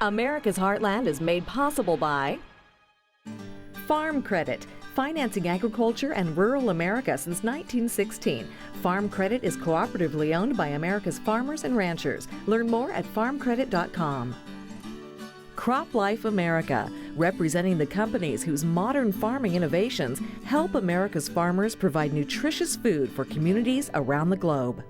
America's Heartland is made possible by Farm Credit, financing agriculture and rural America since 1916. Farm Credit is cooperatively owned by America's farmers and ranchers. Learn more at farmcredit.com. Crop Life America, representing the companies whose modern farming innovations help America's farmers provide nutritious food for communities around the globe.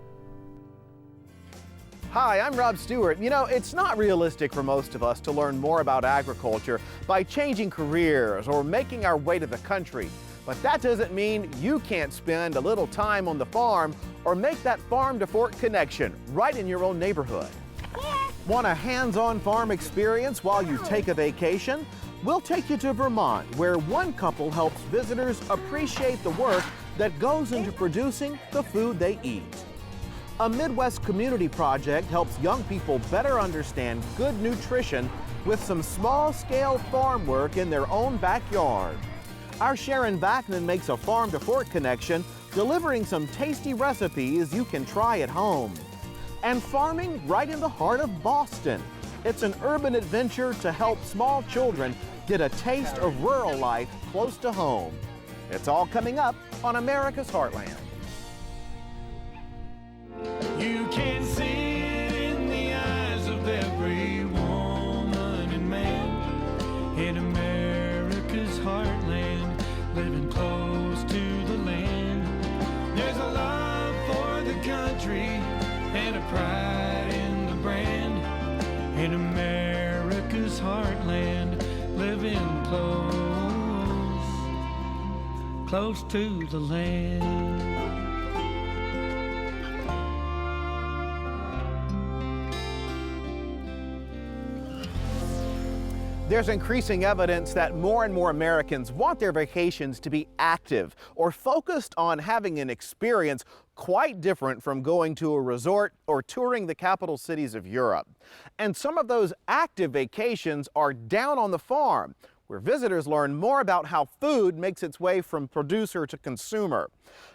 Hi, I'm Rob Stewart. You know, it's not realistic for most of us to learn more about agriculture by changing careers or making our way to the country. But that doesn't mean you can't spend a little time on the farm or make that farm-to-fork connection right in your own neighborhood. Want a hands-on farm experience while you take a vacation? We'll take you to Vermont, where one couple helps visitors appreciate the work that goes into producing the food they eat. A Midwest community project helps young people better understand good nutrition with some small-scale farm work in their own backyard. Our Sharon Vaknin makes a farm-to-fork connection, delivering some tasty recipes you can try at home. And farming right in the heart of Boston. It's an urban adventure to help small children get a taste of rural life close to home. It's all coming up on America's Heartland. You can see it in the eyes of every woman and man in America's heartland, living close to the land. There's a love for the country and a pride in the brand in America's heartland, living close to the land. There's increasing evidence that more and more Americans want their vacations to be active or focused on having an experience quite different from going to a resort or touring the capital cities of Europe. And some of those active vacations are down on the farm, where visitors learn more about how food makes its way from producer to consumer.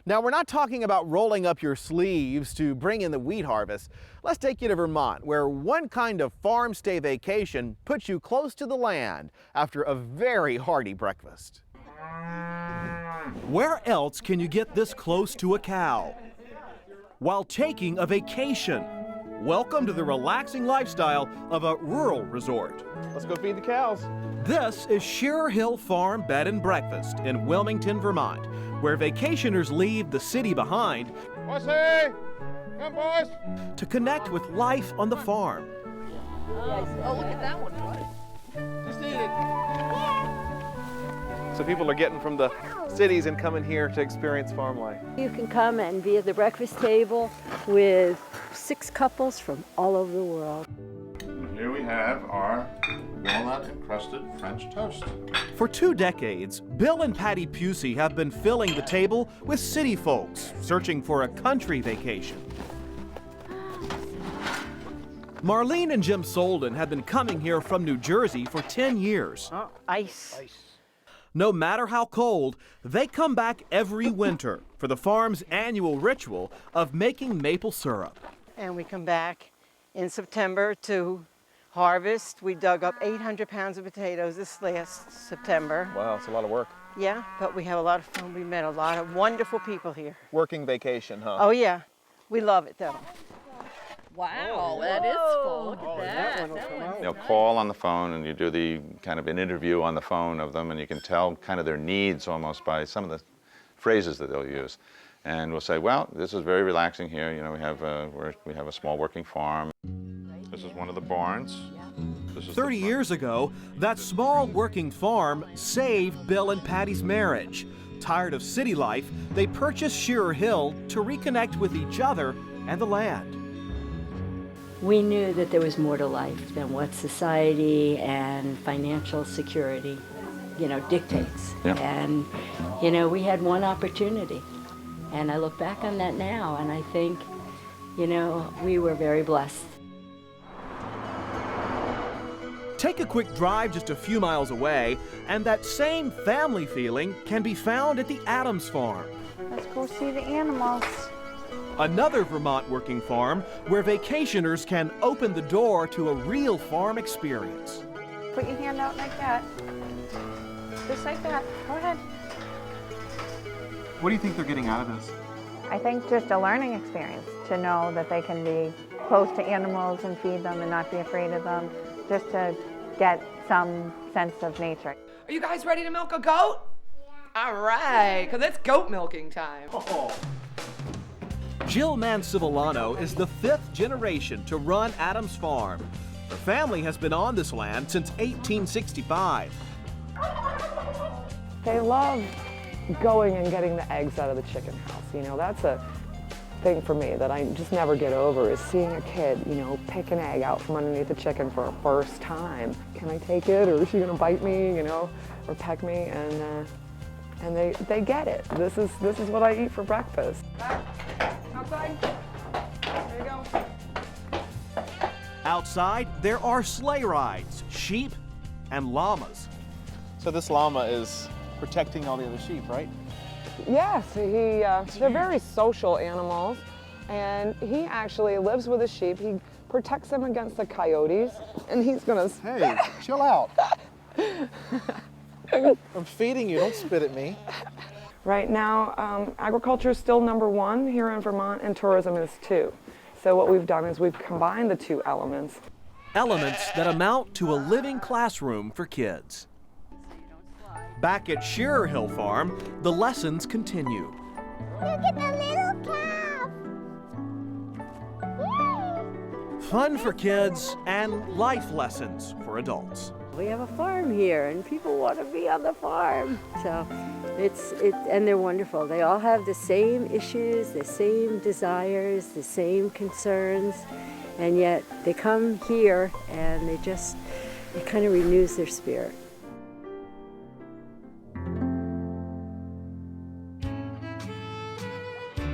Now, we're not talking about rolling up your sleeves to bring in the wheat harvest. Let's take you to Vermont, where one kind of farm stay vacation puts you close to the land after a very hearty breakfast. Where else can you get this close to a cow? While taking a vacation. Welcome to the relaxing lifestyle of a rural resort. Let's go feed the cows. This is Shearer Hill Farm Bed and Breakfast in Wilmington, Vermont, where vacationers leave the city behind Come, boys. to connect with life on the farm. Oh, look at that one, bud. Just eat it. So people are getting from the cities and coming here to experience farm life. You can come and be at the breakfast table with 6 couples from all over the world. Here we have our walnut-encrusted French toast. For 2 decades, Bill and Patty Pusey have been filling the table with city folks searching for a country vacation. Marlene and Jim Solden have been coming here from New Jersey for 10 years. Ice. No matter how cold, they come back every winter for the farm's annual ritual of making maple syrup. And we come back in September to harvest. We dug up 800 pounds of potatoes this last September. Wow, it's a lot of work. Yeah, but we have a lot of fun. We met a lot of wonderful people here. Working vacation, huh? Oh yeah, we love it though. Wow, that is full. Look at that. They'll call on the phone and you do the kind of an interview on the phone of them, and you can tell kind of their needs almost by some of the phrases that they'll use. And we'll say, well, this is very relaxing here. You know, we have a small working farm. This is one of the barns. This is 30 years ago, that small working farm saved Bill and Patty's marriage. Tired of city life, they purchased Shearer Hill to reconnect with each other and the land. We knew that there was more to life than what society and financial security, dictates. Yeah. And, we had one opportunity. And I look back on that now and I think, we were very blessed. Take a quick drive just a few miles away, and that same family feeling can be found at the Adams Farm. Let's go see the animals. Another Vermont working farm where vacationers can open the door to a real farm experience. Put your hand out like that. Just like that. Go ahead. What do you think they're getting out of this? I think just a learning experience to know that they can be close to animals and feed them and not be afraid of them, just to get some sense of nature. Are you guys ready to milk a goat? Yeah. All right, because it's goat milking time. Oh. Jill Mancivillano is the 5th generation to run Adams Farm. Her family has been on this land since 1865. They love going and getting the eggs out of the chicken house. You know, that's a thing for me that I just never get over, is seeing a kid, you know, pick an egg out from underneath the chicken for a first time. Can I take it, or is she gonna bite me, you know, or peck me? And they get it. This is what I eat for breakfast. Outside. There you go. Outside, there are sleigh rides, sheep, and llamas. So this llama is protecting all the other sheep, right? Yes, they're very social animals, and he actually lives with the sheep. He protects them against the coyotes, and he's gonna... Hey, chill out. I'm feeding you, don't spit at me. Right now, agriculture is still #1 here in Vermont, and tourism is 2. So what we've done is we've combined the 2 elements. Elements that amount to a living classroom for kids. Back at Shearer Hill Farm, the lessons continue. Look at the little calf! Yay! Fun for kids and life lessons for adults. We have a farm here, and people want to be on the farm. So and they're wonderful. They all have the same issues, the same desires, the same concerns, and yet they come here and it kind of renews their spirit.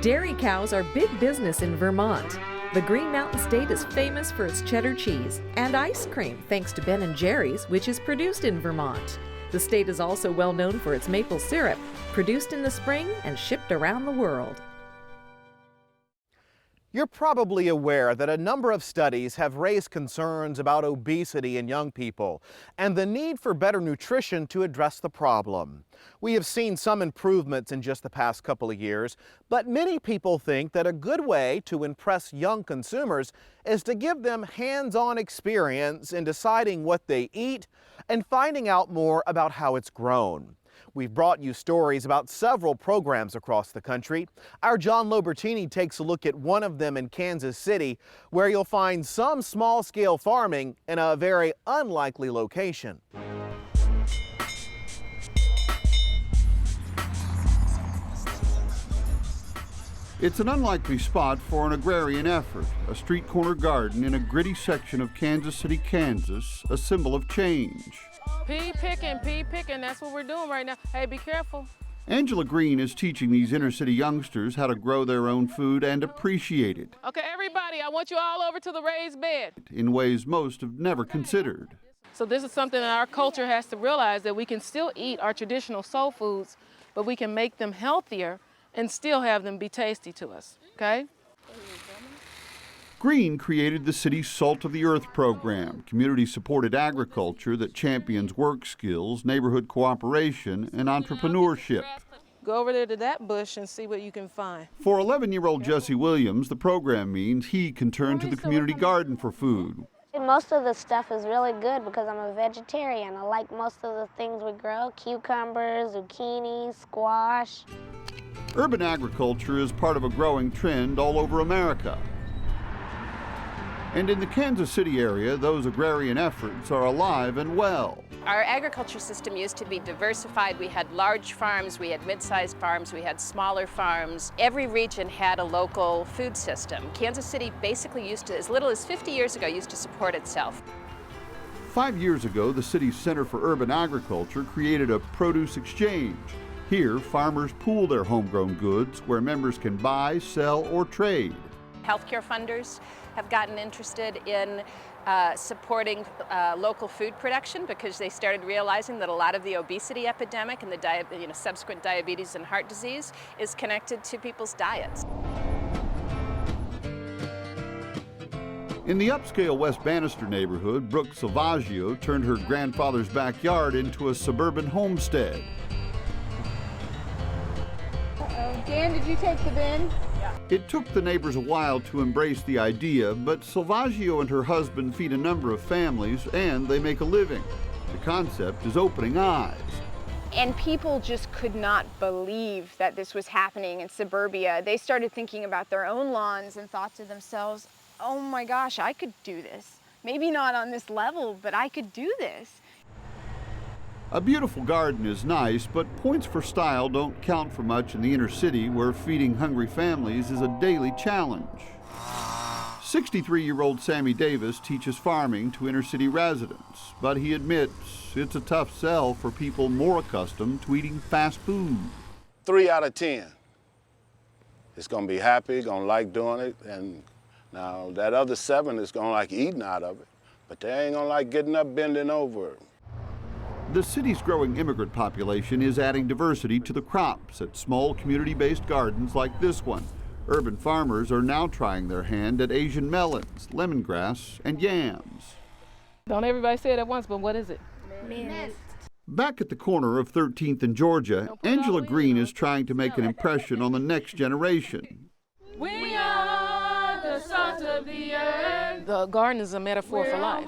Dairy cows are big business in Vermont. The Green Mountain State is famous for its cheddar cheese and ice cream, thanks to Ben & Jerry's, which is produced in Vermont. The state is also well known for its maple syrup, produced in the spring and shipped around the world. You're probably aware that a number of studies have raised concerns about obesity in young people and the need for better nutrition to address the problem. We have seen some improvements in just the past couple of years, but many people think that a good way to impress young consumers is to give them hands-on experience in deciding what they eat and finding out more about how it's grown. We've brought you stories about several programs across the country. Our John Lobertini takes a look at one of them in Kansas City, where you'll find some small-scale farming in a very unlikely location. It's an unlikely spot for an agrarian effort, a street corner garden in a gritty section of Kansas City, Kansas, a symbol of change. Pea picking, that's what we're doing right now. Hey, be careful. Angela Green is teaching these inner city youngsters how to grow their own food and appreciate it. Okay, everybody, I want you all over to the raised bed. In ways most have never considered. So this is something that our culture has to realize, that we can still eat our traditional soul foods, but we can make them healthier and still have them be tasty to us, okay? Green created the city's Salt of the Earth program, community-supported agriculture that champions work skills, neighborhood cooperation, and entrepreneurship. Go over there to that bush and see what you can find. For 11-year-old Jesse Williams, the program means he can turn to the community garden for food. Most of the stuff is really good because I'm a vegetarian. I like most of the things we grow: cucumbers, zucchini, squash. Urban agriculture is part of a growing trend all over America. And in the Kansas City area, those agrarian efforts are alive and well. Our agriculture system used to be diversified. We had large farms, we had mid-sized farms, we had smaller farms. Every region had a local food system. Kansas City basically used to, as little as 50 years ago, used to support itself. 5 years ago, the city's Center for Urban Agriculture created a produce exchange. Here, farmers pool their homegrown goods where members can buy, sell, or trade. Healthcare funders have gotten interested in supporting local food production because they started realizing that a lot of the obesity epidemic and the subsequent diabetes and heart disease is connected to people's diets. In the upscale West Bannister neighborhood, Brooke Salvaggio turned her grandfather's backyard into a suburban homestead. Uh-oh. Dan, did you take the bin? Yeah. It took the neighbors a while to embrace the idea, but Salvaggio and her husband feed a number of families and they make a living. The concept is opening eyes. And people just could not believe that this was happening in suburbia. They started thinking about their own lawns and thought to themselves, oh my gosh, I could do this. Maybe not on this level, but I could do this. A beautiful garden is nice, but points for style don't count for much in the inner city where feeding hungry families is a daily challenge. 63-year-old Sammy Davis teaches farming to inner city residents, but he admits it's a tough sell for people more accustomed to eating fast food. 3 out of 10 is gonna be happy, gonna like doing it, and now that other 7 is gonna like eating out of it, but they ain't gonna like getting up, bending over. The city's growing immigrant population is adding diversity to the crops at small community-based gardens like this one. Urban farmers are now trying their hand at Asian melons, lemongrass, and yams. Don't everybody say it at once, but what is it? Mint. Back at the corner of 13th and Georgia, Angela Green is trying to make an impression on the next generation. We are the salt of the earth. The garden is a metaphor for life.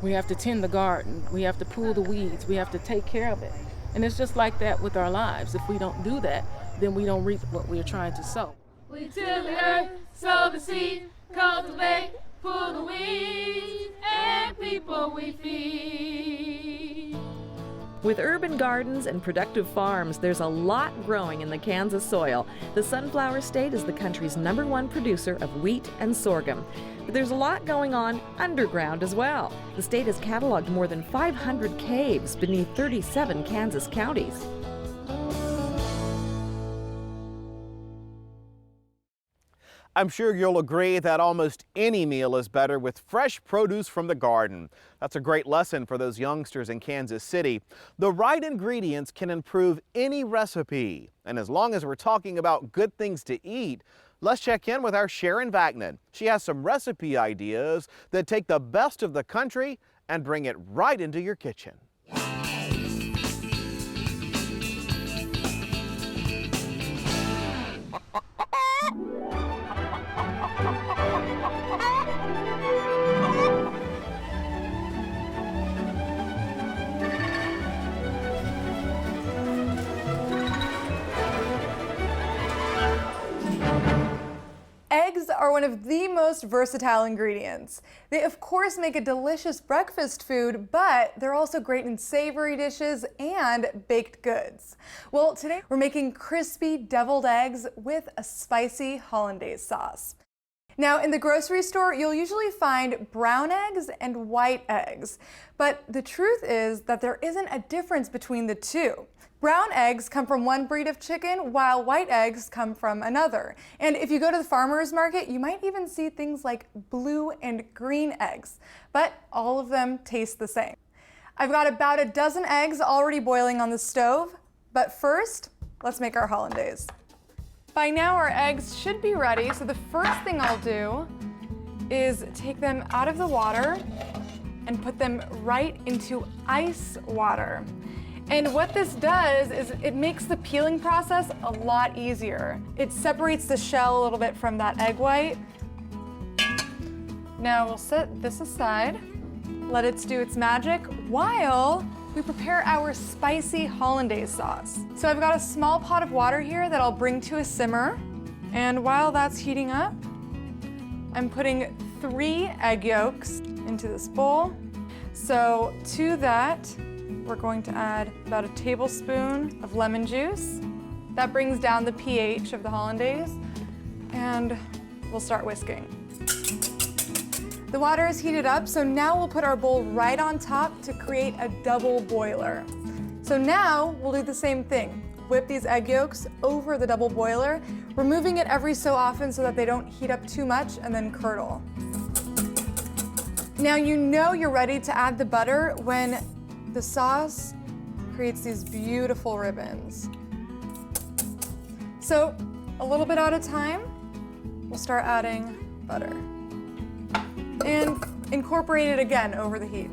We have to tend the garden. We have to pull the weeds. We have to take care of it. And it's just like that with our lives. If we don't do that, then we don't reap what we are trying to sow. We till the earth, sow the seed, cultivate, pull the weeds, and people we feed. With urban gardens and productive farms, there's a lot growing in the Kansas soil. The Sunflower State is the country's #1 producer of wheat and sorghum. But there's a lot going on underground as well. The state has cataloged more than 500 caves beneath 37 Kansas counties. I'm sure you'll agree that almost any meal is better with fresh produce from the garden. That's a great lesson for those youngsters in Kansas City. The right ingredients can improve any recipe. And as long as we're talking about good things to eat, let's check in with our Sharon Vaknin. She has some recipe ideas that take the best of the country and bring it right into your kitchen. Eggs are one of the most versatile ingredients. They of course make a delicious breakfast food, but they're also great in savory dishes and baked goods. Well, today we're making crispy deviled eggs with a spicy hollandaise sauce. Now, in the grocery store, you'll usually find brown eggs and white eggs, but the truth is that there isn't a difference between the two. Brown eggs come from one breed of chicken, while white eggs come from another. And if you go to the farmer's market, you might even see things like blue and green eggs, but all of them taste the same. I've got about a dozen eggs already boiling on the stove, but first, let's make our hollandaise. By now, our eggs should be ready, so the first thing I'll do is take them out of the water and put them right into ice water. And what this does is it makes the peeling process a lot easier. It separates the shell a little bit from that egg white. Now we'll set this aside, let it do its magic while we prepare our spicy hollandaise sauce. So I've got a small pot of water here that I'll bring to a simmer. And while that's heating up, I'm putting 3 egg yolks into this bowl. So to that, we're going to add about a tablespoon of lemon juice. That brings down the pH of the hollandaise, and we'll start whisking. The water is heated up, so now we'll put our bowl right on top to create a double boiler. So now we'll do the same thing. Whip these egg yolks over the double boiler, removing it every so often so that they don't heat up too much and then curdle. Now you know you're ready to add the butter when the sauce creates these beautiful ribbons. So a little bit at a time, we'll start adding butter. And incorporate it again over the heat.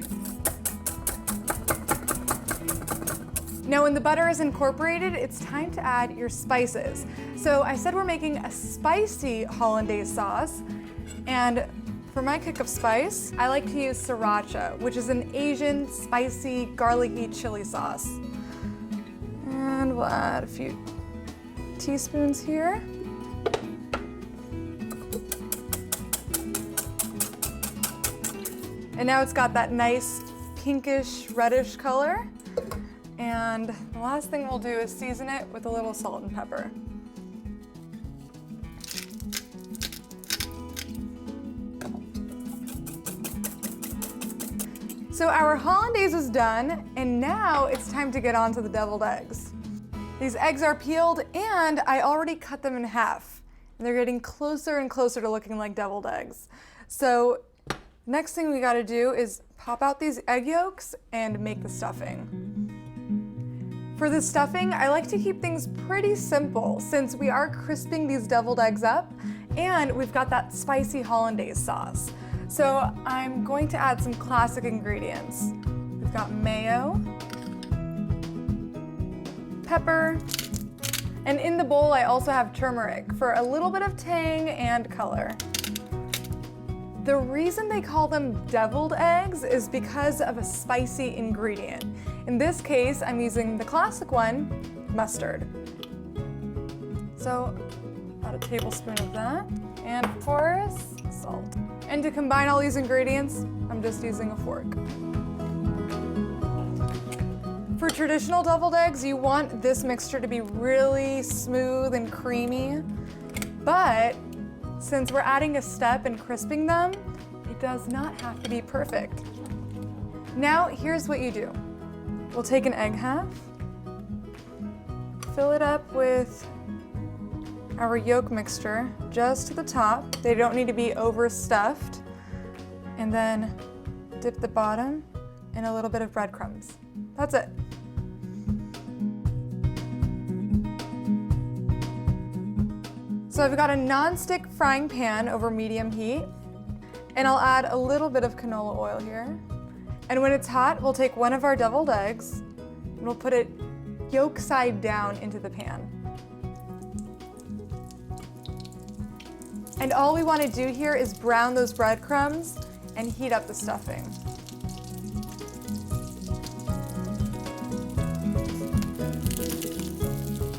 Now when the butter is incorporated, it's time to add your spices. So I said we're making a spicy hollandaise sauce, and for my kick of spice, I like to use sriracha, which is an Asian spicy garlicky chili sauce. And we'll add a few teaspoons here. And now it's got that nice pinkish reddish color. And the last thing we'll do is season it with a little salt and pepper. So our hollandaise is done, and now it's time to get on to the deviled eggs. These eggs are peeled, and I already cut them in half. And they're getting closer and closer to looking like deviled eggs. So next thing we gotta do is pop out these egg yolks and make the stuffing. For the stuffing, I like to keep things pretty simple since we are crisping these deviled eggs up, and we've got that spicy hollandaise sauce. So I'm going to add some classic ingredients. We've got mayo, pepper, and in the bowl I also have turmeric for a little bit of tang and color. The reason they call them deviled eggs is because of a spicy ingredient. In this case, I'm using the classic one, mustard. So about a tablespoon of that, and of course, salt. And to combine all these ingredients, I'm just using a fork. For traditional deviled eggs, you want this mixture to be really smooth and creamy, but since we're adding a step in crisping them, it does not have to be perfect. Now, here's what you do. We'll take an egg half, fill it up with our yolk mixture just to the top. They don't need to be overstuffed. And then dip the bottom in a little bit of breadcrumbs. That's it. So I've got a non-stick frying pan over medium heat, and I'll add a little bit of canola oil here. And when it's hot, we'll take one of our deviled eggs and we'll put it yolk side down into the pan. And all we want to do here is brown those breadcrumbs and heat up the stuffing.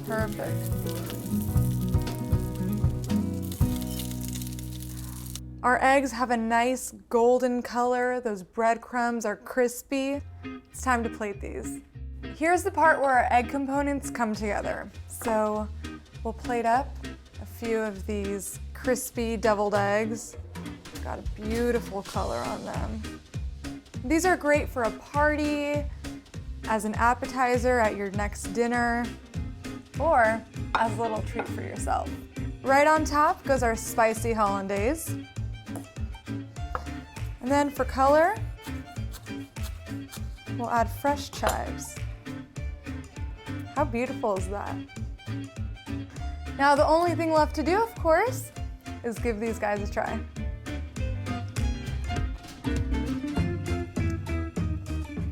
Perfect. Our eggs have a nice golden color. Those breadcrumbs are crispy. It's time to plate these. Here's the part where our egg components come together. So we'll plate up a few of these crispy deviled eggs. Got a beautiful color on them. These are great for a party, as an appetizer at your next dinner, or as a little treat for yourself. Right on top goes our spicy hollandaise. And then for color, we'll add fresh chives. How beautiful is that? Now the only thing left to do, of course, is give these guys a try.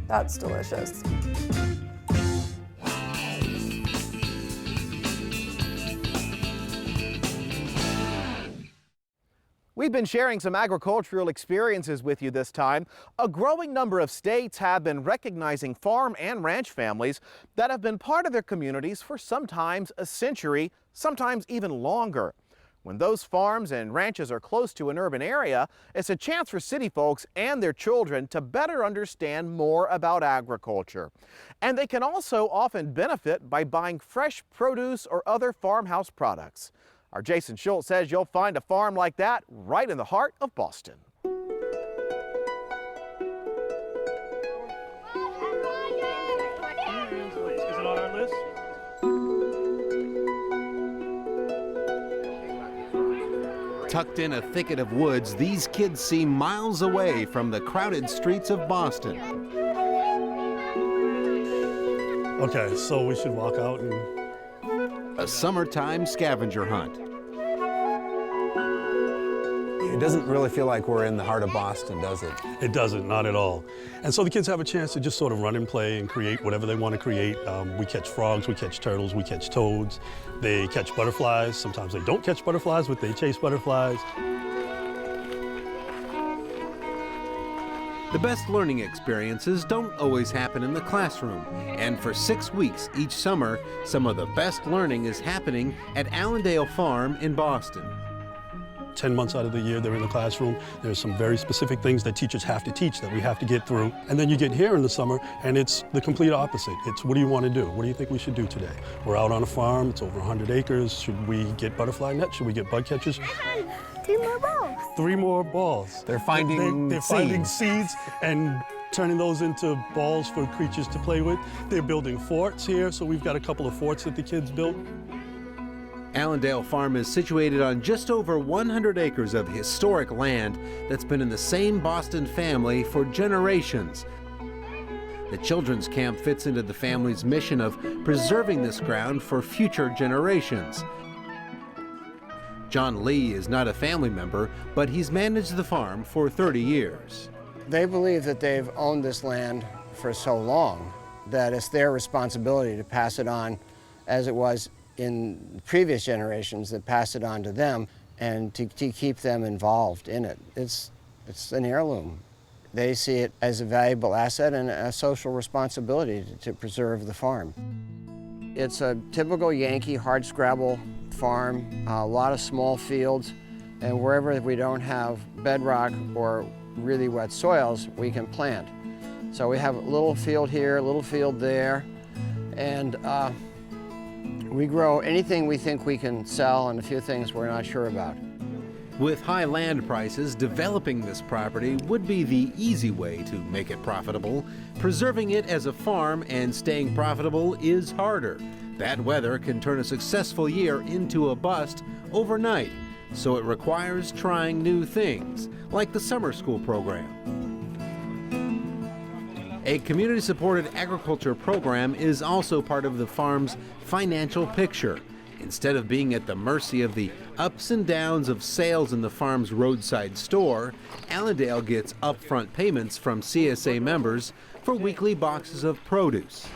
That's delicious. We've been sharing some agricultural experiences with you this time. A growing number of states have been recognizing farm and ranch families that have been part of their communities for sometimes a century, sometimes even longer. When those farms and ranches are close to an urban area, it's a chance for city folks and their children to better understand more about agriculture. And they can also often benefit by buying fresh produce or other farmhouse products. Our Jason Schultz says you'll find a farm like that right in the heart of Boston. Is it on our list? Tucked in a thicket of woods, these kids see miles away from the crowded streets of Boston. Okay, so we should walk out and... A summertime scavenger hunt. It doesn't really feel like we're in the heart of Boston, does it? It doesn't, not at all. And so the kids have a chance to just sort of run and play and create whatever they want to create. We catch frogs, we catch turtles, we catch toads. They catch butterflies. Sometimes they don't catch butterflies, but they chase butterflies. The best learning experiences don't always happen in the classroom, and for 6 weeks each summer, some of the best learning is happening at Allandale Farm in Boston. 10 months out of the year they're in the classroom. There's some very specific things that teachers have to teach that we have to get through. And then you get here in the summer and it's the complete opposite. It's what do you want to do? What do you think we should do today? We're out on a farm, it's over 100 acres. Should we get butterfly nets? Should we get bug catchers? 2 more balls. 3 more balls. They're finding They're finding seeds and turning those into balls for creatures to play with. They're building forts here, so we've got a couple of forts that the kids built. Allandale Farm is situated on just over 100 acres of historic land that's been in the same Boston family for generations. The children's camp fits into the family's mission of preserving this ground for future generations. John Lee is not a family member, but he's managed the farm for 30 years. They believe that they've owned this land for so long that it's their responsibility to pass it on as it was in previous generations that passed it on to them and to keep them involved in it. It's an heirloom. They see it as a valuable asset and a social responsibility to preserve the farm. It's a typical Yankee hardscrabble farm, a lot of small fields, and wherever we don't have bedrock or really wet soils, we can plant. So we have a little field here, a little field there, and we grow anything we think we can sell and a few things we're not sure about. With high land prices, developing this property would be the easy way to make it profitable. Preserving it as a farm and staying profitable is harder. Bad weather can turn a successful year into a bust overnight, so it requires trying new things, like the summer school program. A community-supported agriculture program is also part of the farm's financial picture. Instead of being at the mercy of the ups and downs of sales in the farm's roadside store, Allandale gets upfront payments from CSA members for weekly boxes of produce.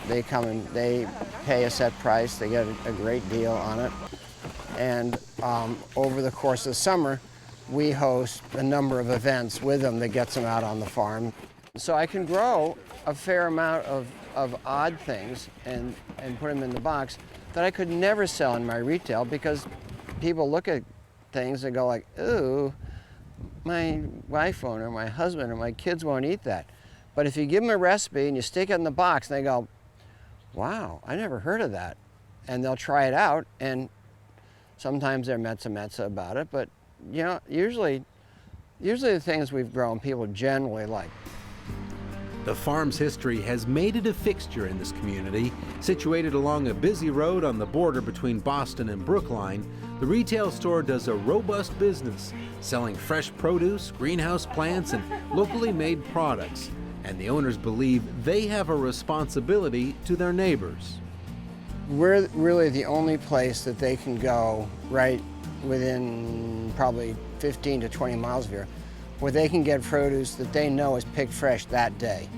They come and they pay a set price, they get a great deal on it, and over the course of the summer, we host a number of events with them that gets them out on the farm. So I can grow a fair amount of odd things and put them in the box that I could never sell in my retail because people look at things and go like, ooh, my wife won't or my husband or my kids won't eat that. But if you give them a recipe and you stick it in the box and they go, wow, I never heard of that. And they'll try it out and sometimes they're metza about it, but you know, usually the things we've grown people generally like. The farm's history has made it a fixture in this community. Situated along a busy road on the border between Boston and Brookline, the retail store does a robust business, selling fresh produce, greenhouse plants, and locally made products. And the owners believe they have a responsibility to their neighbors. We're really the only place that they can go right within probably 15 to 20 miles of here, where they can get produce that they know is picked fresh that day.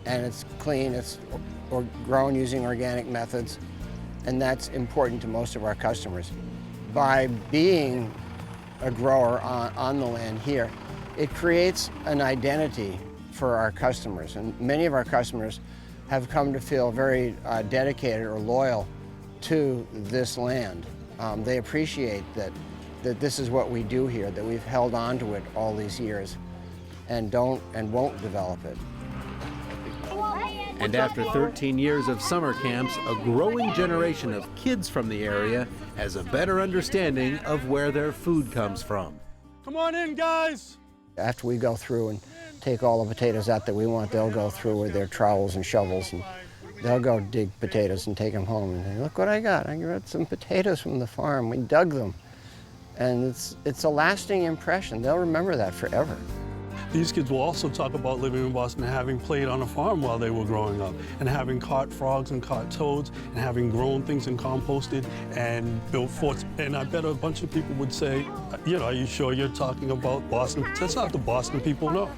And it's clean, it's grown using organic methods, and that's important to most of our customers. By being a grower on the land here, it creates an identity for our customers, and many of our customers have come to feel very dedicated or loyal to this land. They appreciate that this is what we do here, that we've held on to it all these years and won't develop it. And after 13 years of summer camps, a growing generation of kids from the area has a better understanding of where their food comes from. Come on in, guys! After we go through and take all the potatoes out that we want, they'll go through with their trowels and shovels and they'll go dig potatoes and take them home and say, look what I got. I got some potatoes from the farm. We dug them. And it's a lasting impression. They'll remember that forever. These kids will also talk about living in Boston and having played on a farm while they were growing up, and having caught frogs and caught toads, and having grown things and composted and built forts. And I bet a bunch of people would say, you know, are you sure you're talking about Boston? That's not the Boston people know.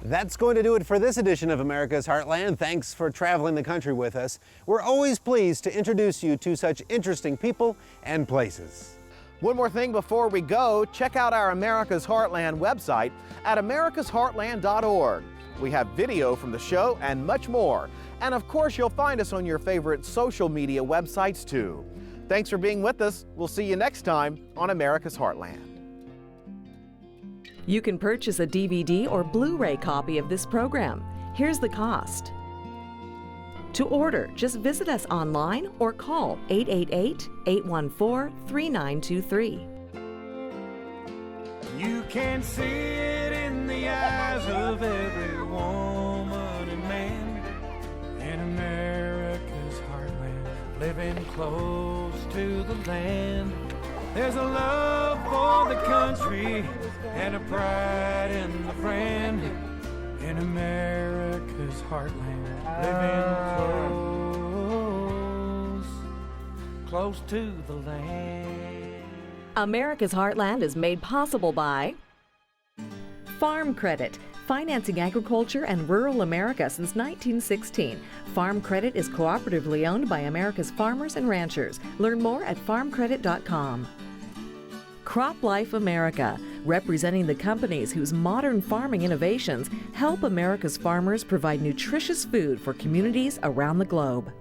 That's going to do it for this edition of America's Heartland. Thanks for traveling the country with us. We're always pleased to introduce you to such interesting people and places. One more thing before we go, check out our America's Heartland website at americasheartland.org. We have video from the show and much more. And of course, you'll find us on your favorite social media websites too. Thanks for being with us. We'll see you next time on America's Heartland. You can purchase a DVD or Blu-ray copy of this program. Here's the cost. To order, just visit us online or call 888-814-3923. You can see it in the eyes of every woman and man in America's heartland, living close to the land. There's a love for the country and a pride in the friend in America's heartland, living close to the land. America's Heartland is made possible by Farm Credit, financing agriculture and rural America since 1916. Farm Credit is cooperatively owned by America's farmers and ranchers. Learn more at farmcredit.com. Crop Life America, representing the companies whose modern farming innovations help America's farmers provide nutritious food for communities around the globe.